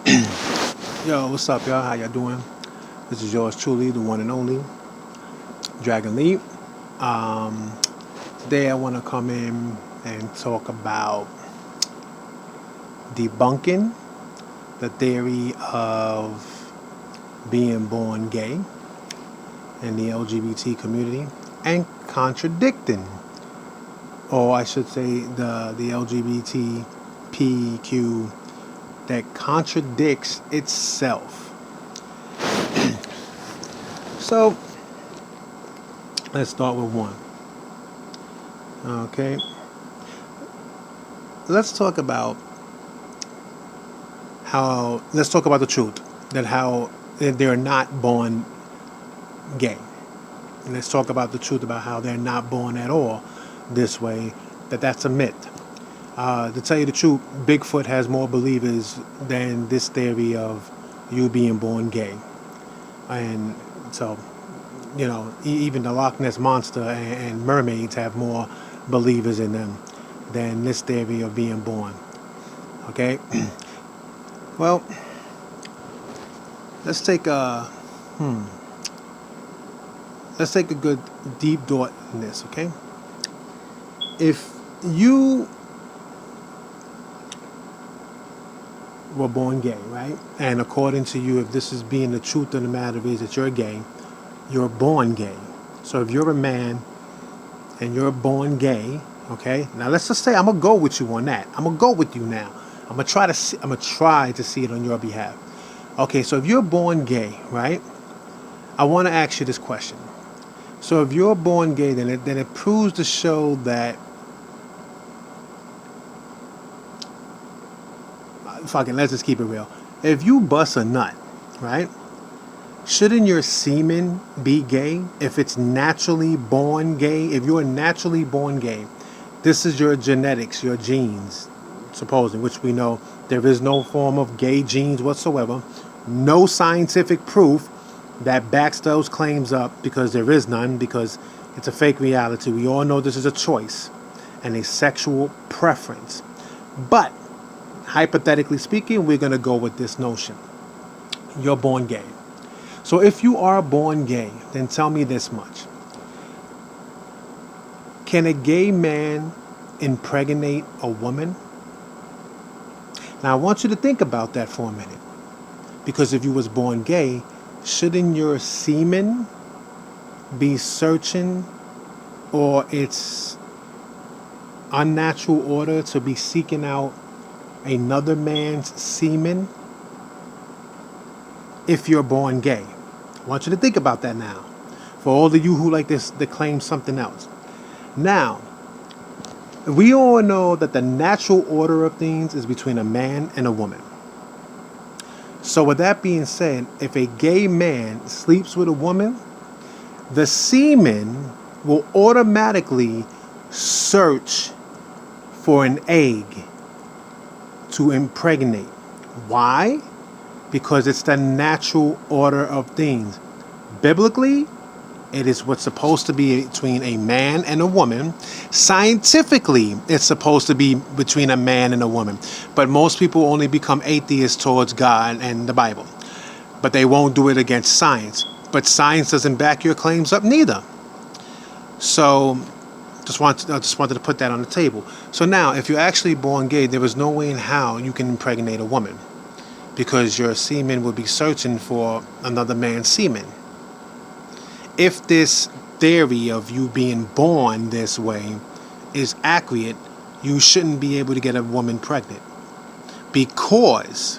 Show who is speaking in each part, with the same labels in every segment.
Speaker 1: Yo, what's up, y'all? How y'all doing? This is yours truly, the one and only Dragon Lee. Um, Today I want to come in and talk about debunking the theory of being born gay in the LGBT community and contradicting, or I should say, the LGBTPQ that contradicts itself. So let's start with one. Okay, let's talk about let's talk about the truth that how they're not born gay. And let's talk about the truth about how they're not born at all this way, that's a myth. To tell you the truth, Bigfoot has more believers than this theory of you being born gay. And so, even the Loch Ness Monster and mermaids have more believers in them than this theory of being born. Okay? Well, let's take a good deep thought in this, okay? If you were born gay, right? And according to you, if this is being the truth of the matter is that you're gay, you're born gay. So if you're a man and you're born gay, okay? Now let's just say I'm gonna go with you on that. I'm gonna go with you now. I'm gonna try to see it on your behalf. Okay, so if you're born gay, right? I want to ask you this question. So if you're born gay, then it proves to show that fucking, let's just keep it real. If you bust a nut, right? Shouldn't your semen be gay if it's naturally born gay? If you're naturally born gay, this is your genetics, your genes, supposedly, which we know there is no form of gay genes whatsoever. No scientific proof that backs those claims up, because there is none, because it's a fake reality. We all know this is a choice and a sexual preference. But hypothetically speaking, we're going to go with this notion. You're born gay. So if you are born gay, then tell me this much. Can a gay man impregnate a woman? Now, I want you to think about that for a minute. Because if you was born gay, shouldn't your semen be searching, or its unnatural order to be seeking out another man's semen if you're born gay? I want you to think about that now. For all of you who like this, that claim something else. Now, we all know that the natural order of things is between a man and a woman. So with that being said, if a gay man sleeps with a woman, the semen will automatically search for an egg to impregnate. Why? Because it's the natural order of things. Biblically, it is what's supposed to be between a man and a woman. Scientifically, it's supposed to be between a man and a woman. But most people only become atheists towards God and the Bible. But they won't do it against science. But science doesn't back your claims up neither. So I just wanted to put that on the table. So now, if you're actually born gay, there is no way in how you can impregnate a woman, because your semen will be searching for another man's semen. If this theory of you being born this way is accurate, you shouldn't be able to get a woman pregnant, because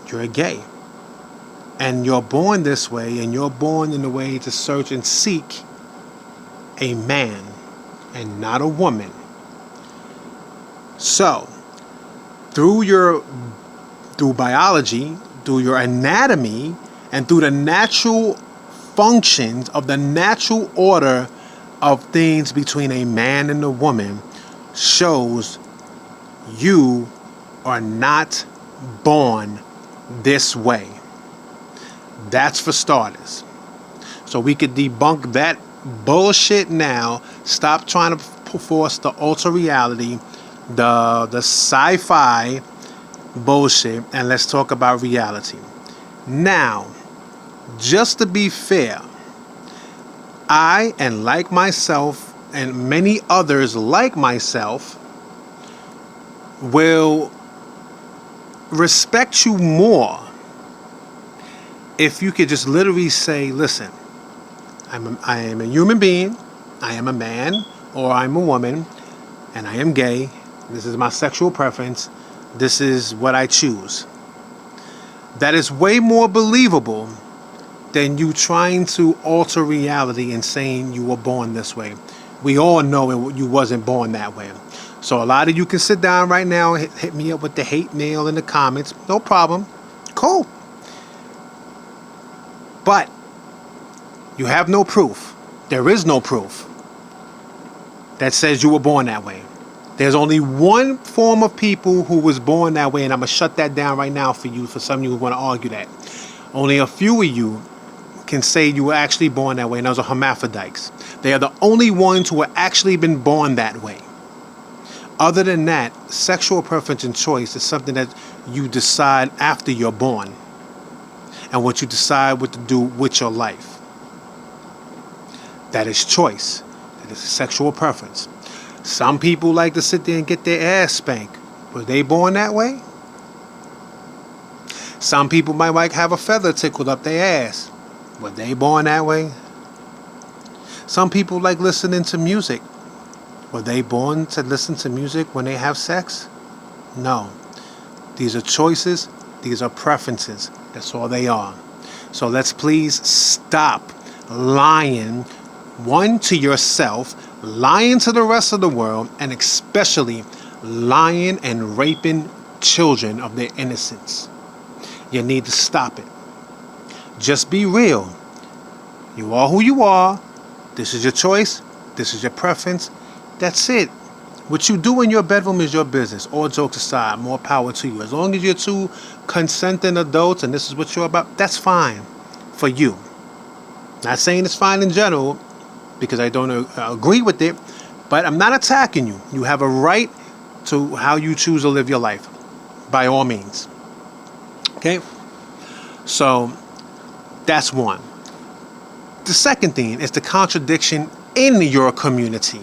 Speaker 1: you're gay. And you're born this way, and you're born in a way to search and seek a man and not a woman. So, through biology, through your anatomy, and through the natural functions of the natural order of things between a man and a woman, shows you are not born this way. That's for starters. So we could debunk that bullshit now. Stop trying to force the alter reality, the sci-fi bullshit and let's talk about reality. Now, just to be fair, I, and like myself, and many others like myself, will respect you more if you could just literally say, listen, I am a human being, I am a man, or I'm a woman, and I am gay. This is my sexual preference. This is what I choose. That is way more believable than you trying to alter reality and saying you were born this way. We all know you wasn't born that way. So a lot of you can sit down right now and hit me up with the hate mail in the comments. No problem. Cool. But you have no proof. There is no proof that says you were born that way. There's only one form of people who was born that way, and I'm going to shut that down right now for you, for some of you who want to argue that. Only a few of you can say you were actually born that way, and those are hermaphrodites. They are the only ones who have actually been born that way. Other than that, sexual preference and choice is something that you decide after you're born, and what you decide what to do with your life. That is choice. That is sexual preference. Some people like to sit there and get their ass spanked. Were they born that way? Some people might like have a feather tickled up their ass. Were they born that way? Some people like listening to music. Were they born to listen to music when they have sex? No. These are choices. These are preferences. That's all they are. So let's please stop lying, one, to yourself, lying to the rest of the world, and especially lying and raping children of their innocence. You need to stop it. Just be real. You are who you are. This is your choice. This is your preference. That's it. What you do in your bedroom is your business. All jokes aside, more power to you. As long as you're two consenting adults and this is what you're about, that's fine for you. Not saying it's fine in general, because I don't agree with it, but I'm not attacking you. You have a right to how you choose to live your life, by all means. Okay? So, that's one. The second thing is the contradiction in your community.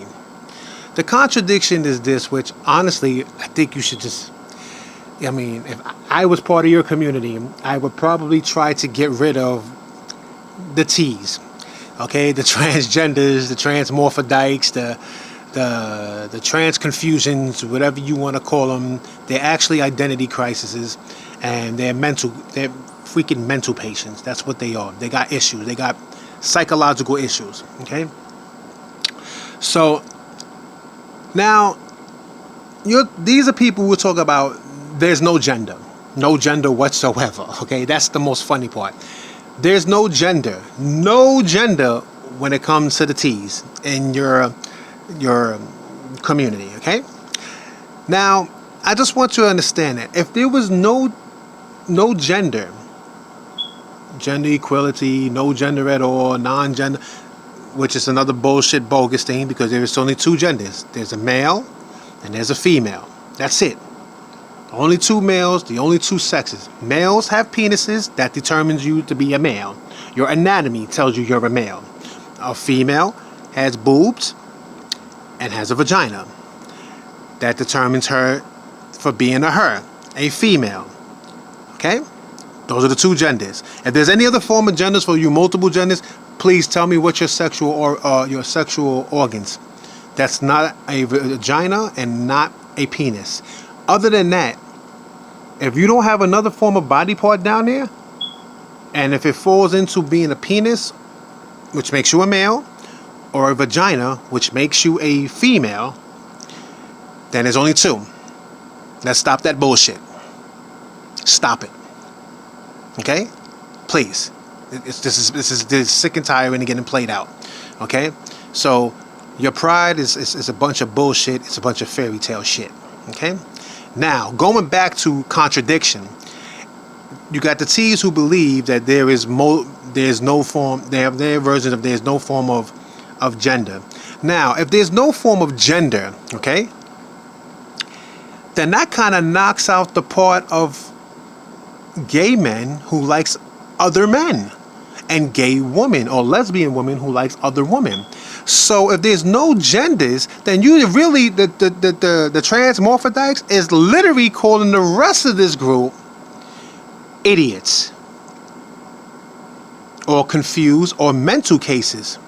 Speaker 1: The contradiction is this, which honestly, I think you should just, if I was part of your community, I would probably try to get rid of the T's. Okay, the transgenders, the transmorphodikes, the trans confusions, whatever you want to call them, they're actually identity crises, and they're freaking mental patients. That's what they are. They got issues. They got psychological issues. Okay, so now these are people who talk about there's no gender whatsoever. Okay, that's the most funny part. There's no gender when it comes to the T's in your community, okay? Now, I just want you to understand that if there was no gender equality, no gender at all, non-gender, which is another bullshit, bogus thing, because there is only two genders. There's a male and there's a female. That's it. Only two males, the only two sexes. Males have penises, that determines you to be a male. Your anatomy tells you you're a male. A female has boobs and has a vagina. That determines her for being a female. Okay? Those are the two genders. If there's any other form of genders for you, multiple genders, please tell me what your sexual organs. That's not a vagina and not a penis. Other than that, if you don't have another form of body part down there, and if it falls into being a penis, which makes you a male, or a vagina, which makes you a female, then there's only two. Let's stop that bullshit. Stop it. Okay? Please. This is sick and tired and getting played out. Okay? So, your pride is a bunch of bullshit. It's a bunch of fairy tale shit. Okay? Now, going back to contradiction, you got the T's who believe that there's no form, they have their version of there's no form of gender. Now, if there's no form of gender, okay, then that kind of knocks out the part of gay men who likes other men, and gay women or lesbian women who likes other women. So if there's no genders, then you really, the transmorphodikes is literally calling the rest of this group idiots or confused or mental cases.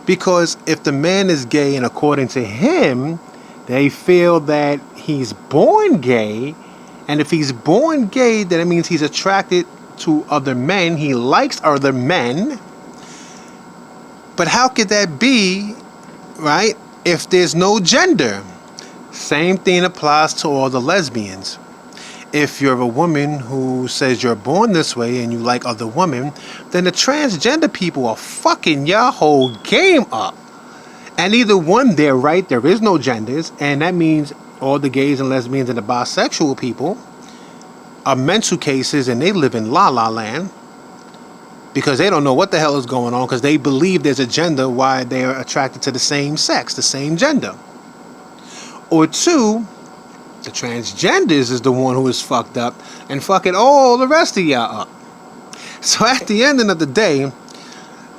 Speaker 1: Because if the man is gay and according to him, they feel that he's born gay, and if he's born gay, then it means he's attracted to other men. He likes other men. But how could that be, right, if there's no gender? Same thing applies to all the lesbians. If you're a woman who says you're born this way and you like other women, then the transgender people are fucking your whole game up. And either one, they're right, there is no genders, and that means all the gays and lesbians and the bisexual people are mental cases and they live in la la land because they don't know what the hell is going on because they believe there's a gender why they're attracted to the same sex, the same gender. Or two, the transgenders is the one who is fucked up and fucking all the rest of y'all up. So at the end of the day,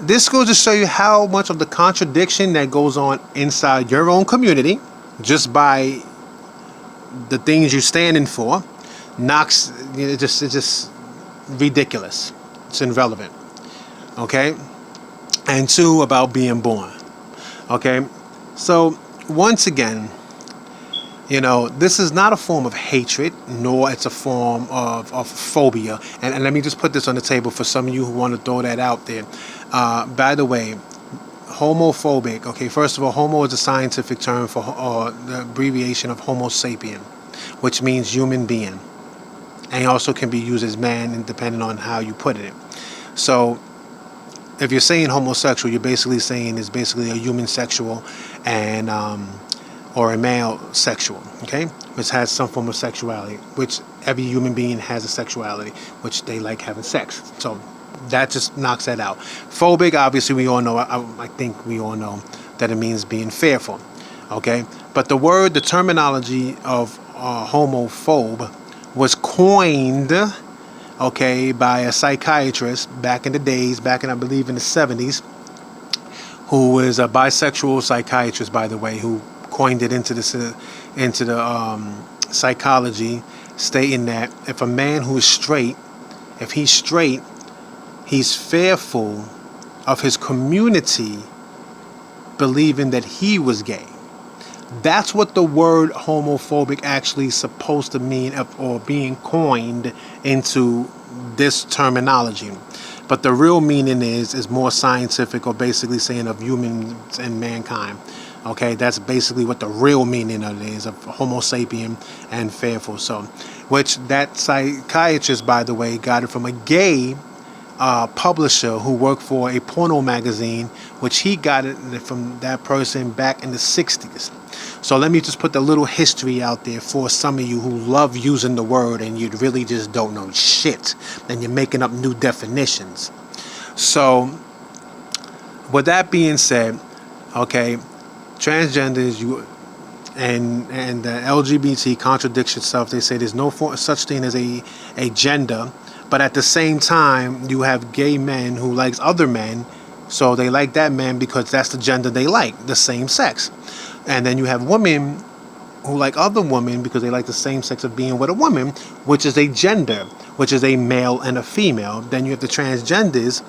Speaker 1: this goes to show you how much of the contradiction that goes on inside your own community just by the things you're standing for knocks, it's just ridiculous. It's irrelevant. Okay? And two, about being born. Okay? So, once again, this is not a form of hatred, nor it's a form of phobia. And let me just put this on the table for some of you who want to throw that out there. By the way, homophobic, okay, first of all, homo is a scientific term for the abbreviation of Homo sapien, which means human being. And it also can be used as man, and depending on how you put it. So, if you're saying homosexual, you're basically saying it's basically a human sexual and or a male sexual, okay, which has some form of sexuality, which every human being has a sexuality, which they like having sex. So that just knocks that out. Phobic, obviously, we all know. I think we all know that it means being fearful, okay. But the terminology of homophobe was coined, okay, by a psychiatrist back in the days, I believe in the 70s, who was a bisexual psychiatrist, by the way, who coined it into the psychology, stating that if a man who is straight, if he's straight, he's fearful of his community believing that he was gay. That's what the word homophobic actually is supposed to mean, or being coined into this terminology. But the real meaning is more scientific, or basically saying of humans and mankind. Okay, that's basically what the real meaning of it is, of Homo sapien and fearful. So, which that psychiatrist, by the way, got it from a gay publisher who worked for a porno magazine, which he got it from that person back in the 60s. So let me just put the little history out there for some of you who love using the word and you really just don't know shit and you're making up new definitions. So with that being said, okay, transgenders, and the LGBT contradicts itself. They say there's no such thing as a gender, but at the same time you have gay men who likes other men, so they like that man because that's the gender they like, the same sex. And then you have women who like other women because they like the same sex of being with a woman, which is a gender, which is a male and a female. Then you have the transgenders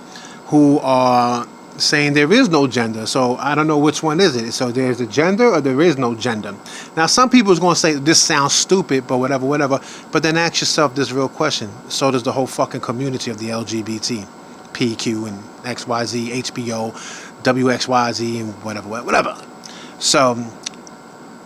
Speaker 1: who are saying there is no gender. So I don't know which one is it. So there's a gender or there is no gender. Now some people is going to say this sounds stupid, but whatever. But then ask yourself this real question. So does the whole fucking community of the LGBTPQ and XYZ, HBO, WXYZ and whatever. So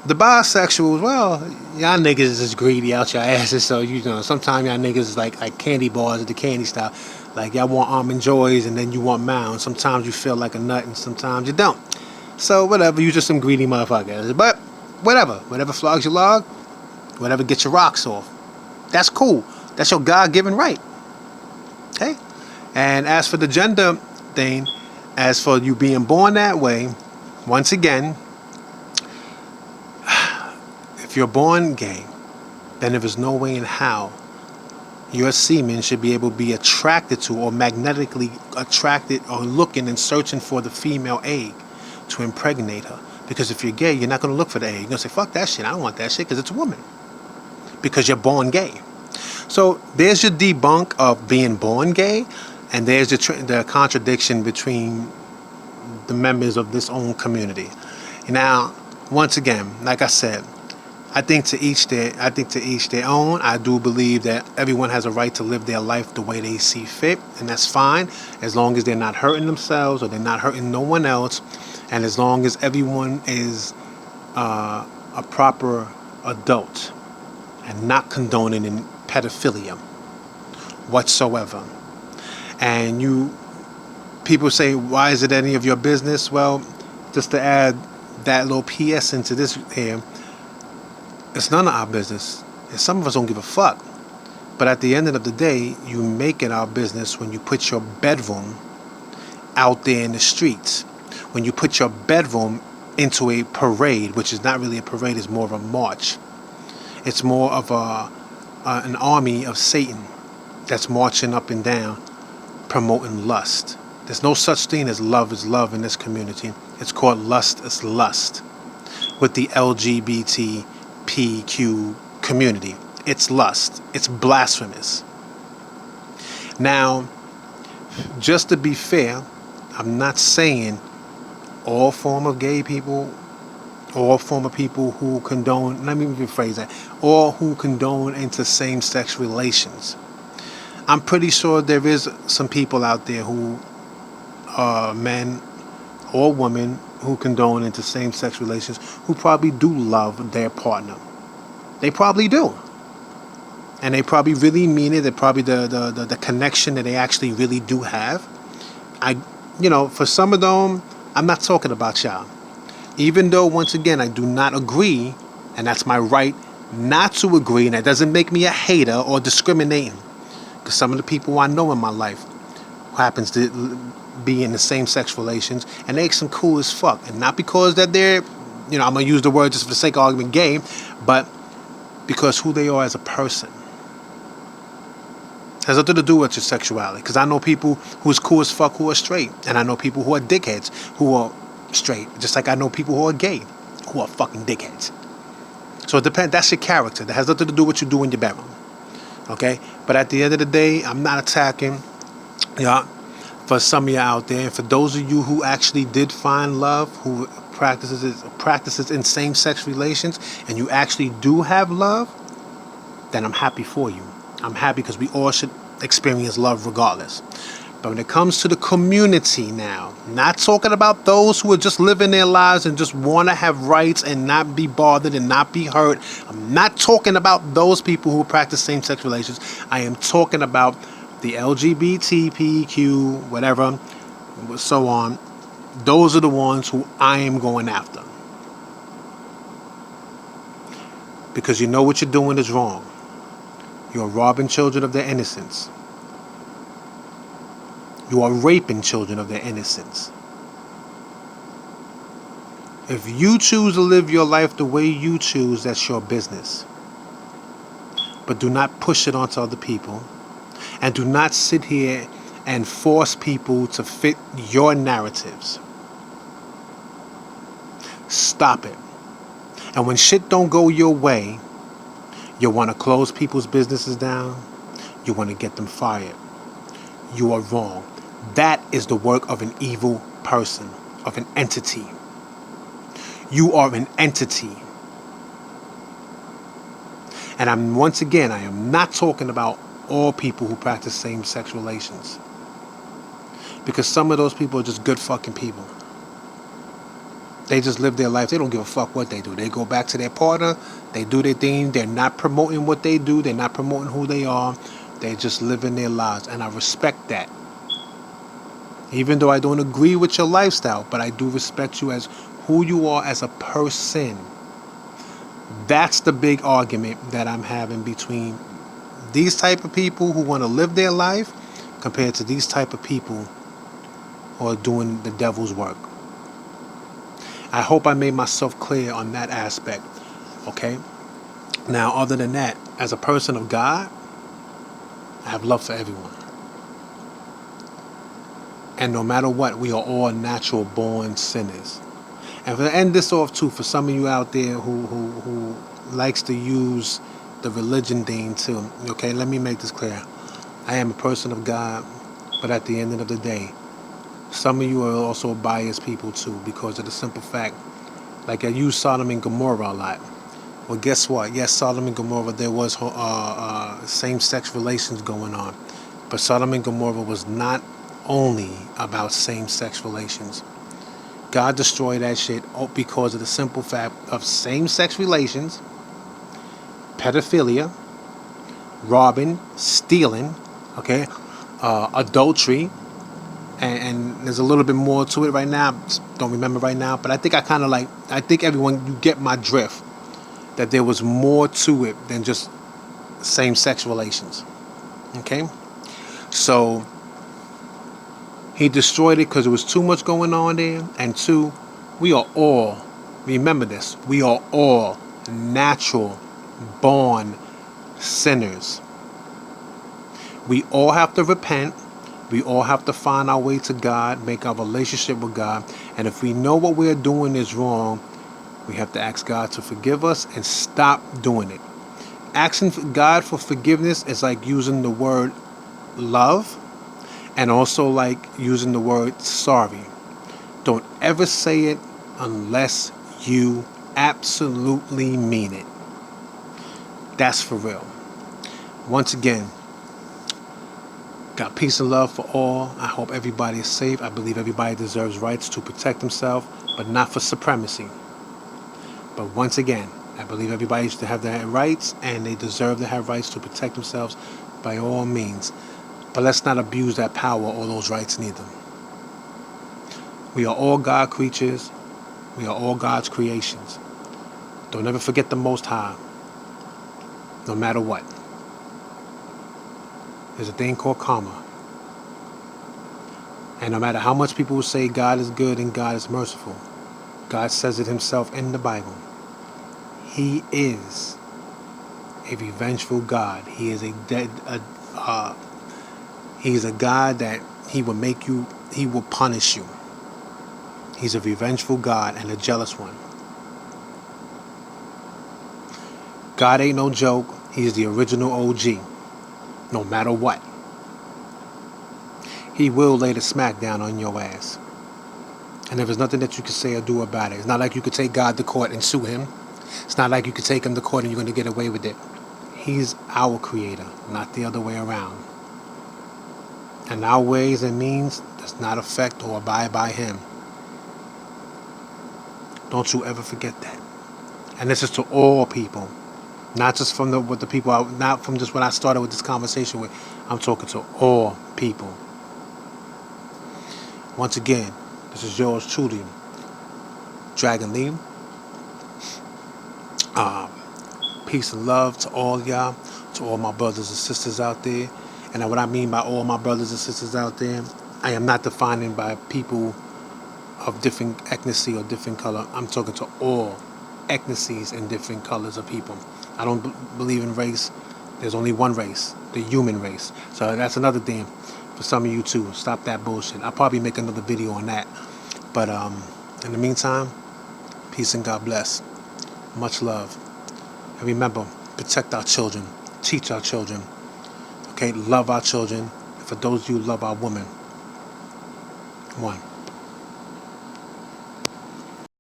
Speaker 1: the bisexuals, well, y'all niggas is just greedy out your asses. So sometimes y'all niggas is like candy bars at the candy style. Like y'all want almond joys and then you want mounds. Sometimes you feel like a nut and sometimes you don't. So whatever, you just some greedy motherfuckers. But whatever flogs your log, whatever gets your rocks off. That's cool. That's your God-given right. Okay? And as for the gender thing, as for you being born that way, once again, if you're born gay, then there is no way in how your semen should be able to be attracted to or magnetically attracted or looking and searching for the female egg to impregnate her. Because if you're gay, you're not going to look for the egg. You're going to say, fuck that shit. I don't want that shit because it's a woman. Because you're born gay. So there's your debunk of being born gay, and there's the contradiction between the members of this own community. Now, once again, like I said, I think to each their own. I do believe that everyone has a right to live their life the way they see fit, and that's fine as long as they're not hurting themselves or they're not hurting no one else, and as long as everyone is a proper adult and not condoning in pedophilia whatsoever. And people say, why is it any of your business? Well, just to add that little PS into this here, it's none of our business. And some of us don't give a fuck. But at the end of the day, you make it our business when you put your bedroom out there in the streets. When you put your bedroom into a parade, which is not really a parade, it's more of a march. It's more of an army of Satan that's marching up and down, promoting lust. There's no such thing as love is love in this community. It's called lust is lust with the LGBTPQ community. It's lust. It's blasphemous. Now, just to be fair, I'm not saying all form of gay people, all form of people who condone, let me rephrase that, all who condone into same-sex relations. I'm pretty sure there is some people out there who are men or women who condone into same-sex relations who probably do love their partner. They probably do. And they probably really mean it. They're probably the connection that they actually really do have. For some of them, I'm not talking about y'all. Even though, once again, I do not agree, and that's my right not to agree, and that doesn't make me a hater or discriminating. Because some of the people I know in my life who happens to be in the same-sex relations, and they some cool as fuck. And not because that they're, I'm going to use the word just for the sake of argument, gay, but because who they are as a person. It has nothing to do with your sexuality. Because I know people who is cool as fuck who are straight. And I know people who are dickheads who are straight. Just like I know people who are gay who are fucking dickheads. So it depends. That's your character. That has nothing to do with what you do in your bedroom. Okay? But at the end of the day, I'm not attacking. For some of you out there, and for those of you who actually did find love, who practices in same-sex relations, and you actually do have love, then I'm happy for you. I'm happy because we all should experience love regardless. But when it comes to the community now, not talking about those who are just living their lives and just want to have rights and not be bothered and not be hurt. I'm not talking about those people who practice same-sex relations. I am talking about the LGBTPQ, whatever, so on. Those are the ones who I am going after. Because you know what you're doing is wrong. You are robbing children of their innocence. You are raping children of their innocence. If you choose to live your life the way you choose, that's your business. But do not push it onto other people. And do not sit here and force people to fit your narratives. Stop it. And when shit don't go your way, you want to close people's businesses down. You want to get them fired. You are wrong. That is the work of an evil person, of an entity. You are an entity. And I am not talking about all people who practice same-sex relations. Because some of those people are just good fucking people. They just live their life. They don't give a fuck what they do. They go back to their partner. They do their thing. They're not promoting what they do. They're not promoting who they are. They're just living their lives. And I respect that. Even though I don't agree with your lifestyle, but I do respect you as who you are as a person. That's the big argument that I'm having between these type of people who want to live their life compared to these type of people who are doing the devil's work. I hope I made myself clear on that aspect, okay? Now, other than that, as a person of God, I have love for everyone. And no matter what, we are all natural born sinners. And to end this off too, for some of you out there who likes to use the religion thing too, okay, let me make this clear. I am a person of God, but at the end of the day, some of you are also biased people too, because of the simple fact, like I use Sodom and Gomorrah a lot. Well, guess what? Yes, Sodom and Gomorrah, there was same-sex relations going on. But Sodom and Gomorrah was not only about same-sex relations. God destroyed that shit because of the simple fact of same-sex relations, pedophilia, robbing, stealing, okay, adultery, and there's a little bit more to it right now. Don't remember right now, but I think I think everyone, you get my drift, that there was more to it than just same-sex relations, okay? So he destroyed it because there was too much going on there, and two, we are all, remember this, we are all natural born sinners. We all have to repent. We all have to find our way to God, make our relationship with God. And if we know what we're doing is wrong, we have to ask God to forgive us and stop doing it. Asking God for forgiveness is like using the word love and also like using the word sorry. Don't ever say it unless you absolutely mean it. That's for real. Once again, got peace and love for all. I hope everybody is safe. I believe everybody deserves rights to protect themselves, but not for supremacy. But once again, I believe everybody should have their rights, and they deserve to have rights to protect themselves by all means. But let's not abuse that power or those rights neither. We are all God creatures. We are all God's creations. Don't ever forget the Most High, no matter what. There's a thing called karma. And no matter how much people will say God is good and God is merciful, God says it himself in the Bible. He is a revengeful God. He is He's a God that he will punish you. He's a revengeful God and a jealous one. God ain't no joke. He's the original OG. No matter what. He will lay the smack down on your ass. And there's nothing that you can say or do about it. It's not like you could take God to court and sue him. It's not like you could take him to court and you're going to get away with it. He's our creator, not the other way around. And our ways and means does not affect or abide by him. Don't you ever forget that. And this is to all people. Not just from not from just when I started with this conversation with. I'm talking to all people. Once again, this is yours truly, Dragon Lee. Peace and love to all y'all, to all my brothers and sisters out there. And what I mean by all my brothers and sisters out there, I am not defining by people of different ethnicity or different color. I'm talking to all ethnicities and different colors of people. I don't believe in race. There's only one race, the human race. So that's another thing for some of you too. Stop that bullshit. I'll probably make another video on that. But in the meantime, peace and God bless. Much love. And remember, protect our children. Teach our children. Okay, love our children. And for those of you who love our women. One.